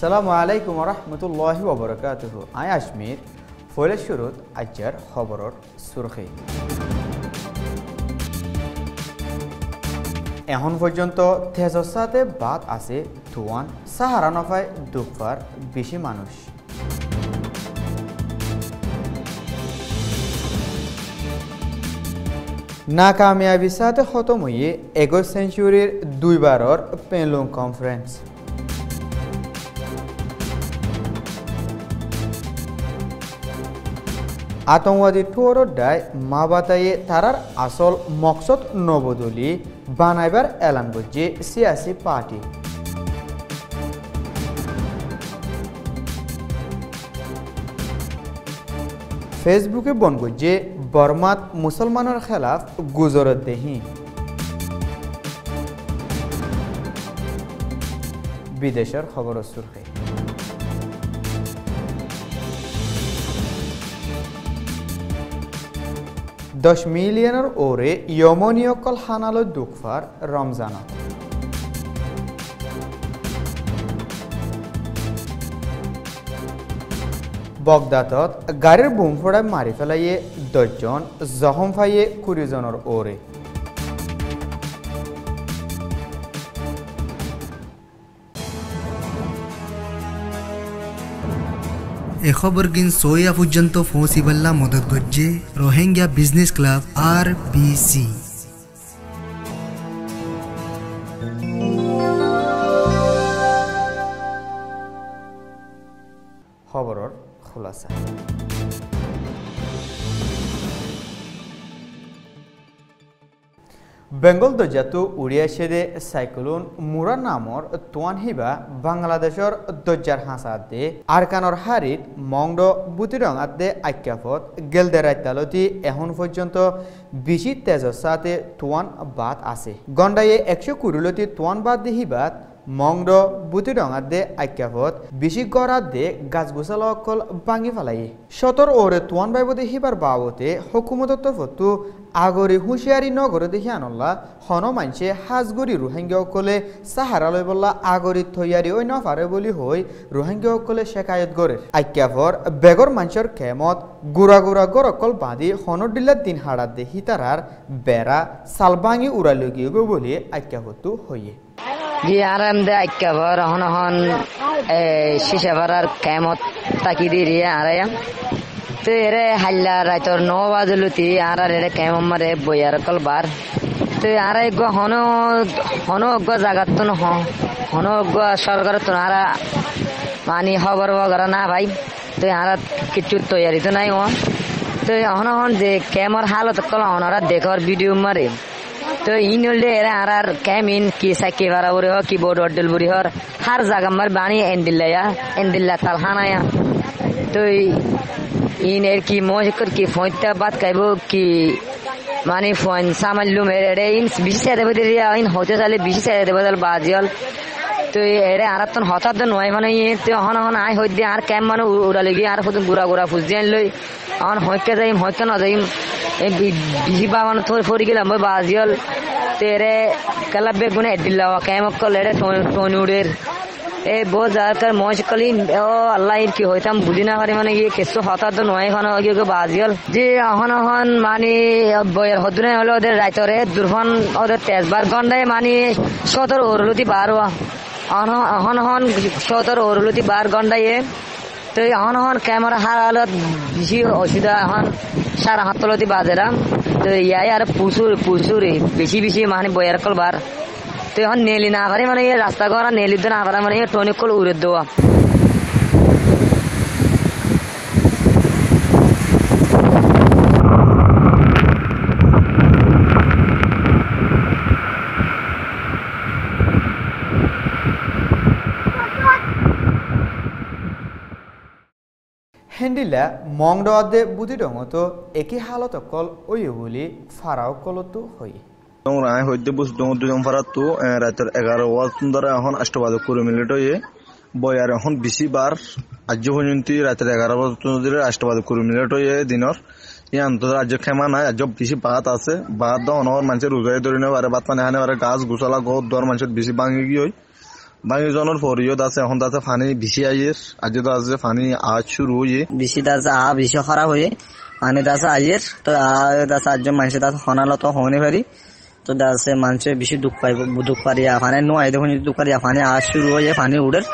আসসালামু আলাইকুম রহমতুল্লাহি ওবরাকাতুহু। আই আজমির ফলে শুরুত আজ্জার খবরর সুরখি। এখন পর্যন্ত 63 বাদ আছে ধোয়ান সাহারা নফায় দুঃখার বেশি মানুষ। নাকামিয়াবির সাথে খতম হয়ে 21 সেঞ্চুরির দুইবারর পেনলুং কনফারেন্স। আতঙ্কবাদী ঠোরর দায় মা বাতায়ে তারার আসল মকসদ নবদলি বানাইবার এলান করছে সিয়াসি পার্টি। ফেসবুকে বন করছে বর্মাত মুসলমানের খেলাফ গুজরত দেহি। বিদেশের খবর সুরখে। $10 মিলিয়নের ওরে ইয়মনীয়কল হানালো দুঃখার রমজানত। বগদাদত গাড়ির বুম ফোড়ায় মারি ফেলাইয়ে 10 জন, জখম ফাইয়ে 20 জনের ওরে। এ খবর কিন সোয়া পর্যন্ত পৌঁছিবাল্লা মদত করছে রোহিঙ্গা বিজনেস ক্লাব RBC। খবরের খোলাসা। বেঙ্গল দরজাতো উড়িয়া সেদে সাইক্লোন মুরা নামর তোয়ান হিবা বাংলাদেশের দরজার হাসাতে আরকানর হারিত মংড বুতিরং আদে আক্যাফত গেলদে রাইতালতি এখন পর্যন্ত 20 তেজর সাথে তোয়ান বাদ আছে। গন্ডায়ে 120 তোয়ান বাদ দিহিবাত মংড বুতিরং আদে আক্যাফত 20 গড় আদে গাছ গোছালা অকল ভাঙি ফেলাইয়ে 17 ওরে তোয়ান বাইবদে হিবার বাবতে হকুমতর তরফতো আগরি হুঁশিয়ারি নগরে দেখি আনল্লা হন মানছে হাজগরি রোহিঙ্গা অকলে সাহারা লই বললা আগরি থইয়ারি ওই নফারে বলি হই রোহিঙ্গা অকলে শেকায়ত গড়ে আক্যাফর বেগর মানসর খেমত গুড়া গুড়া গড় অকল বাঁধি হনর ডিল্লা দিন হাড়া দেখি তারার বেড়া সালবাঙি উড়ালি গিয়ে গো বলি আক্যাফতো হইয়ে জি আরাম দে আক্যাফর হন হন শিশাভারার খেমত তাকি দিয়ে আরায়াম তো এরে হাল্লা রাইতর 9 বাজলুতি আর এরে কেমন মারে বইয়ার কল বার তো আর হন জাগাত তো হন সরকার তো আর মানি খবর বগরা না ভাই তো আর কিছু তৈরি তো নাই তো হন যে কেমর হালত কল হনরা দেখর ভিডিও মারে তো ইন হলে এরা আর কেমিন কি সাইকে বারাবরি হ কি বোর্ড অডল বুড়ি হর হার জায়গা মার বানি এন্দিল্লা তালহানায়া তো ইন এর কি মজকর কি ফয়তা বাত কাইব কি মানে ফোন সামাল্লু মেরে ইন বিশেষ দেব দিয়া ইন হতে চলে বিশেষ দেব দল বাজিয়াল তো এরে আরাতন হঠাৎ নয় মানে তো হন আই হই দিয়ে আর ক্যাম মানে উড়ালে গিয়ে আর ফুদ গুড়া ফুজ দিয়ে লই অন হইকে যাইম হইকে না যাইম এই বিহি বাবান থর ফরি গেলাম বাজিয়াল তেরে কলা বেগুনে দিল্লা ক্যাম কল এরে টনুড়ের এই বহুত জায়গার মজকলি ও আল্লাহ কি হইতাম বুঝি না পারি মানে গিয়ে কিছু হঠাৎ নয় এখন গিয়ে বাজিয়াল যে অহন মানে বইয়ের হদুনে হলো ওদের রাইতরে দুর্ফন ওদের তেজবার গন্ডায় মানে 17 ওরলতি 12 অহন 17 ওরলতি 12 গন্ডায় তো অহন ক্যামেরা হারালত বেশি অসুবিধা এখন 7:30 বাজেরা তো ইয়াই আর পুসুরে বেশি মানে বইয়ের কল বার তো এখন নেলি না পারে মানে রাস্তা করা নেলি তো না পারে মানে টনিক কল উড়ে দেওয়া হেন্ডিলা মংডে বুদ্ধি ডঙতো একই হালত অকল ওই বলি ফারাও কলতো হই রায় হইতে বুঝ দুজন ফারাতো রাতের 11 ওয়াজ ধরে এখন 8:20 মিনিট হয়ে বয়ার এখন 20 বার আজ পর্যন্ত রাতের 11 ধরে 8:20 মিনিট হয়ে দিনের এই আন্তর্জাতিক ক্ষমা নাই আজ বেশি বাত আছে বাত অনর মানুষের রোজাই ধরে নেওয়ারে বাত মানে হানে গাছ গোছালা গদ দর মানুষের বেশি ভাঙি গিয়ে বাঙি জনের পরিয়ত আছে এখন তাতে পানি বেশি আইয়ের আজ তো আছে পানি আজ শুরু হয়ে বেশি দাস বেশি খারাপ হয়ে পানি দাস আইয়ের তো দাস আজ মানুষের দাস হনালো তো হনে পারি তো দাসে মানুষে বেশি দুঃখ পারিয়া পানি নয় দেখুন দুঃখ পারিয়া পানি আজ শুরু হয়ে পানি উড়ের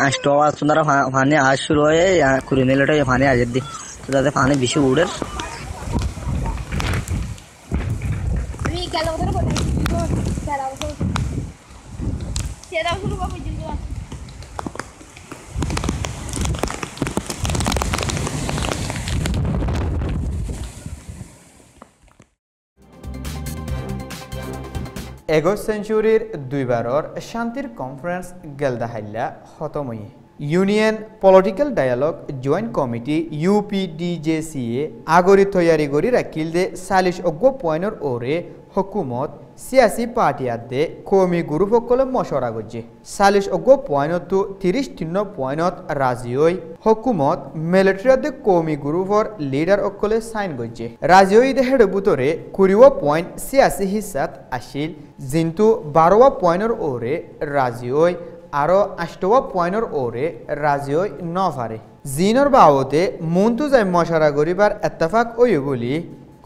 আষ্ট সুন্দর পানি আজ শুরু হয়ে কুড়ি মিনিট পানি আজের দি তো তাতে পানি বেশি উড়ের এগোজ সেঞ্চুরির দুইবারর শান্তির কনফারেন্স গেলদাহাইল্লা হতমই union political dialogue joint committee UPDJCA আগরি তৈয়ারি করি রাখিল দে 40 পয়েন্টর ওরে হকুমত সিয়াসি পার্টি আদে কমি গ্রুপ সকলে মশরা করছে 40 পয়েন্ট 33 পয়েন্টত রাজি হই হকুমত মিলিটারি আদে কমি গ্রুপর লিডার সকলে সাইন করছে রাজি হই দেহের বুতরে 20 পয়েন্ট সিয়াসি হিসাত আসিল জিন্তু 12 পয়েন্টর ওরে রাজি হই আরো 8 পয়েন্টর ওরে রাজি হই নফারে জিনর বাবতে মন্তু যাই মশরা করিবার ইত্তেফাক হই বলি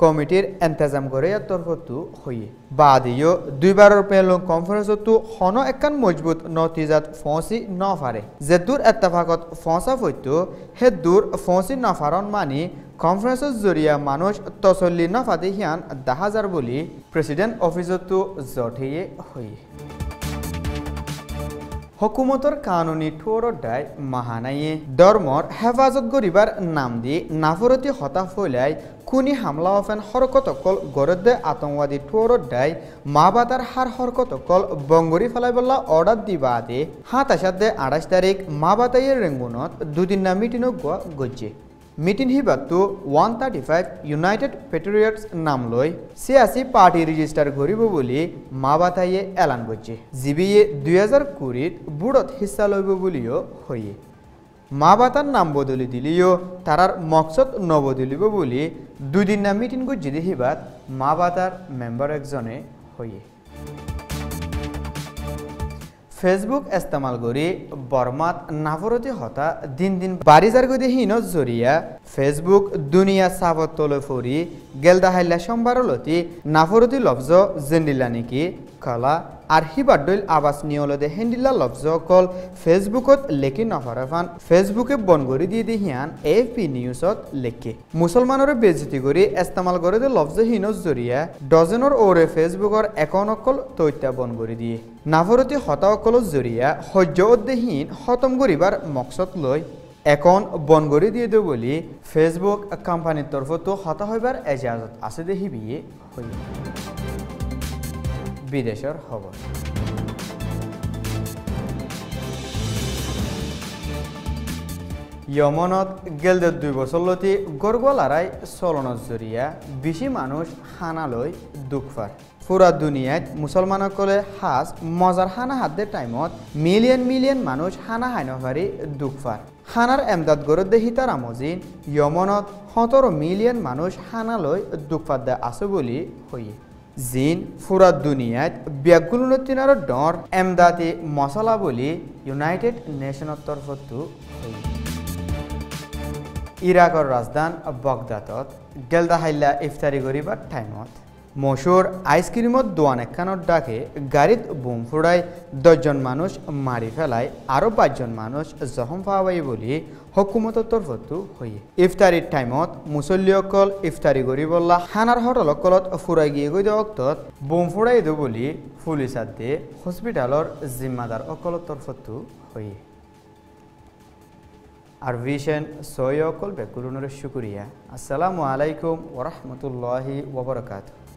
কমিটির এন্তেজাম করে তরফতু হয়ে বাদিও দুইবারের পেলং কনফারেন্সতো হন একান মজবুত নতিজাত ফসি নফারে যে দূর এত্তেফাকত ফসা হইতো হে দূর ফসি নফারন মানি কনফারেন্সের জরিয়া মানুষ তসল্লি নফাতে হিয়ান 10,000 বলি প্রেসিডেন্ট অফিসতো জঠিয়ে হয়ে হকুমতর কানুনি ঠোরডায় মাহানাইয়ে ধর্মর হেফাজত গরিবার নাম দি নাফরতি হতা ফইলাই খুনি হামলা অফেন হরকতকল গরদে আতঙ্কবাদী ঠোরডায় মা বাতার হার হরকতকল বঙ্গরি ফেলাইবল্লা অর্ডার দিবা দে 27 তারিখ মা বাতাইয়ের রেঙ্গুনত দুদিন না মিটিনও গজ্জে মিটিং হিবাতো 135 ইউনাইটেড পেট্রিয়টস নাম লই সিয়াসি পার্টি রেজিস্টার করিব বলি মা বাতাইয়ে এলান করছে জিবিএ 2020 বুড়ত হিস্সা লইব বলিও হইয়ে মা বাতার নাম বদলি দিলিও তারার মকসদ নবদলিব বলি দুদিন না মিটিং গজ্জি হিবাত মা বাতার মেম্বার একজনে হইয়ে ফেসবুক ইস্তেমাল করি বর্মাত নাফরতি হতা দিন দিন বারিজার গদি হিন জরিয়া ফেসবুক দুনিয়া সাবত তলে ফরি গেলদাহাইল্লা সম্বারলতি নাফরতি লফজ জেন্ডিলা নিকি কলা আর হিবাডল আবাস নিয়লদে হেন্ডিলা লফজ কল ফেসবুকত লেখি নফারাফান ফেসবুকে বন করে দিয়ে দিহিয়ান AFP নিউজত লেখে মুসলমানরে বেজতি করে ইস্তেমাল করে দে লফজ হিন জরিয়া ডজেনর ওরে ফেসবুকর একাউন্ট অকল তৈত্যা বন করে দিয়ে নাফরতি হতা অকল জরিয়া সহ্য অধ্যহীন খতম করিবার মকসদ লই এখন বন করে দিয়ে দেব বলি ফেসবুক কোম্পানির তরফতো হতা হইবার এজাজত আছে দেখিবিয়ে হই বিদেশের খবর ইয়মনত গেলদের 2 বছর লতি গরগলারাই চলনত জরিয়া বেশি মানুষ হানালৈ দুঃখফার পুরা দুনিয়াত মুসলমানসকলে হাজ মজার হানা হাতে টাইমত মিলিয়ন মানুষ হানা হাইনভারি দুঃখফার হানার এমদাদ গরত দেখি তার আমজিন ইয়মনত 17 মিলিয়ন মানুষ হানালৈ দুঃখফার দে আছে বলি হইয়ে জিন পুরা দুনিয়াত ব্যাগুলনতিনার ডর এমদাদি মশলা বলি ইউনাইটেড নেশনের তরফতো ইরাকর রাজধান বগদাদত গেলদাহাইল্লা ইফতারি করিবার টাইমত মশুর আইসক্রিমত দোয়ান একখানত ডাকে গাড়িত বোম ফুড়াই 10 জন মানুষ মারি ফেলায় আরো 5 জন মানুষ জখম পাওয়াই বলি হকুমতর তরফতো হইয়ে ইফতারির টাইমত মুসল্লিসকল ইফতারি করিবল্লা হানার হোটেলসকলত ফুরাই গিয়ে গৈ অক্তত বোম ফুড়াই দো বলি পুলিশ আদে হসপিটালর জিম্মাদার অকলত তরফতো হইয়ে আর ভিশন সৈয়কল বেকুলুনের শুকরিয়া আসসালামু আলাইকুম ওয়া রাহমাতুল্লাহি ওয়া বারাকাতুহু